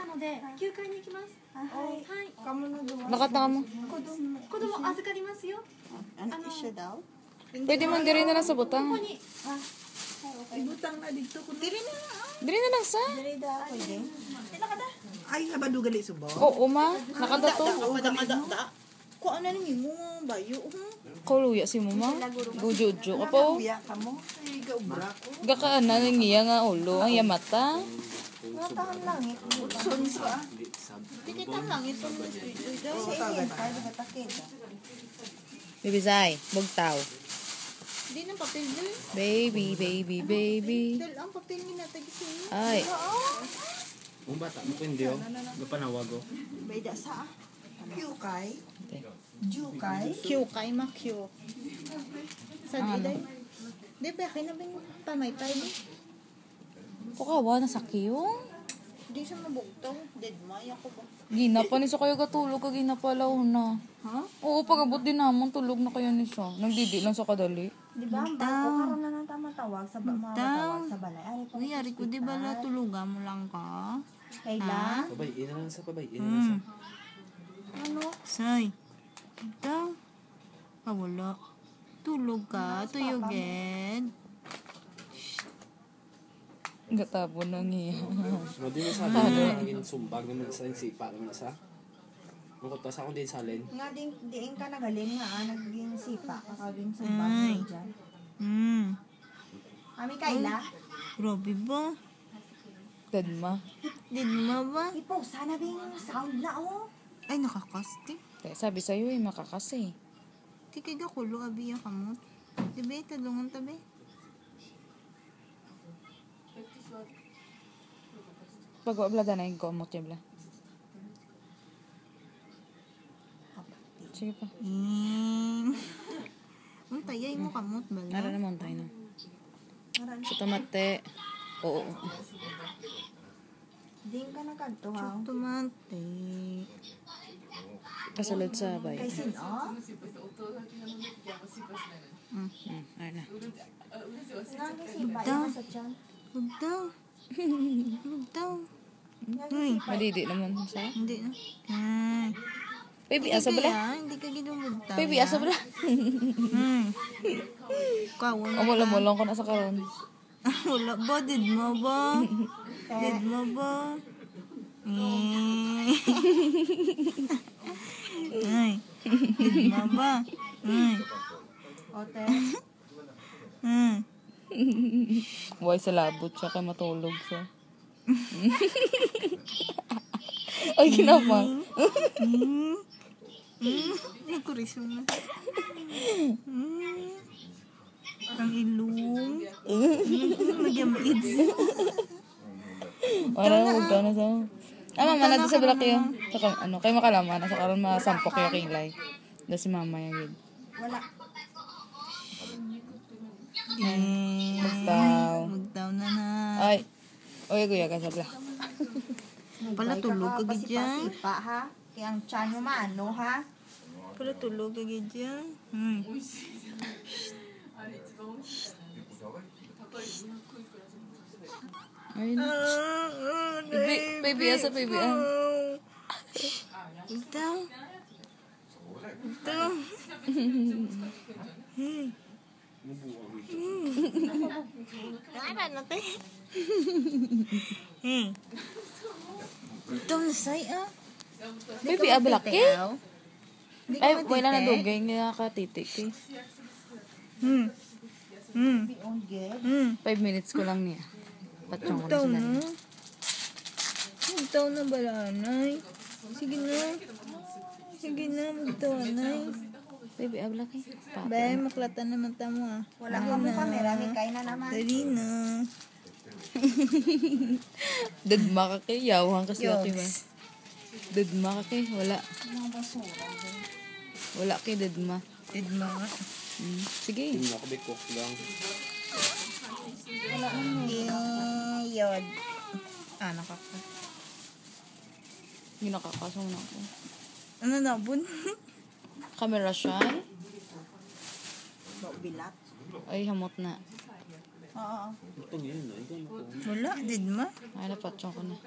なので9階に行きます。はい。Lakad na ka mo. 子供預かりますよ。Siya daw? Pwede man diri na lang sa butang. ここに Ibutang na dito ko. Diri na. Diri na lang sa. Diri daw. Pwede. Ay, habado gali subo. Oo ma. Nakada to. Da. Ko ano ni mo bayo. Kuluya si mo ma. Gujujo ka po. Kuya ka mo. Ay, gaubra ko. Gakaan na ng iya nga ulo. Ang yamata. Matahan langit. Utson sa. Tikitan langit to. Sa iyan pa gatakit. Baby Zay, bugtaw. Di na papel dun. Baby. Dahil ang papel ni natagisin. Ay. Ang bata mo hindi oh. Gapanawago. Bayda sa. Kyukay. Jukay. Kyukay makyo. Sa diday. Di ba kinabing pamaypay di? Kukawa na sa kiyong. Di siya mabugtaw. Dead may ako ba? Gina pa ni sa kayo katulog ka ginapalaw na. Ha? Oo, pagabot din namon tulog na kayo ni siya. Nagdidi lang sa kadali. Di ba ang bangko karon na ng tama-tawag sa mga tawag sa balay. Ari pa. Uy, ari ko di ba la tulugan mo lang ka? Kailan? Pabayin na lang sa pabayin na lang sa. Ano? Say. Ito. Wala. Tulog ka. Tuyoged. Gatabo na niya. Madi na sabi na naging sumbag naman sa sipa naman sa. Makutas ako din sa alin. Nga diin ka nagaling nga naging sipa kakaging sumbag na dyan. Kami kaila? Grabe ba? Dadma. Di mo ba? Ipo, sana bing sound na oh. Ay, nakakasti. Kaya sabi sa'yo eh, makakasi. Di kaya kulo abiya kamot. Di ba, talungan tabi? Pag wabla na yung komot yung bla. Sige pa. Ang tayay mo kamot ba? Nara naman tayo na. Sa tomate. Oo. Diin ka nagkanto ha. Tomate. Kasulod sa bay. Kay sino? Ayun na. Nanging sipa yung sa tiyan. Bugtaw. Bugtaw. Nanging sipa. Madidi naman sa. Hindi na. Ay. Baby, asa bala? Hindi ka ginumugtaw. Baby, asa bala? Kawon. Amula-mulang ko na sa karon. Wala ba? Did mo ba? Did mo ba? Ay. Did mo ba? Ay. Ote. Buhay sa labot siya kaya matulog siya. Ay, kinapa. Nagkurisyo na. Ang ilong. Magyamids. Parang huwag ka na sa... Mama, na sa balak yun. Saka, ano, kayo makalaman. Nasa karon masampok yung kilay. Doon si mama yung Wala. Magtaw. Magtaw na na. Ay. Oy, kuya ka sa balak. Pala tulog ka dyan. Sipa ha. Kaya ang tiyan mo maano ha. Pala tulog ka dyan. Ayun. Baby, asa baby, Magtaw. Magtaw. Kaya natin. Magtaw na say Baby, abalak eh. Ay, wala na dugay nga katitik eh. 5 minutes ko lang niya. Patsyong ko na Magtaw sila. na. Magtaw na bala, Nay. Sige na. Sige na, magtaw, Nay. Baby, abalak eh. Bay, maklatan naman tamo ah. Wala ka mo kamera. May kain na naman. Dali na. Dadma ka kay. Yawahan kasi ate ba? Dadma ka kay. Wala. Wala kay dadma. Tidma nga. Sige. Hindi ako bigkok lang. Yod. Nakaka. Hindi nakakasong na ako. Ano na, bun? Camera shy? Bilat. Ay, hamot na. Oo. Ito ngayon na. Ito na. Wala, did ma? Ay, napatsyong ko na.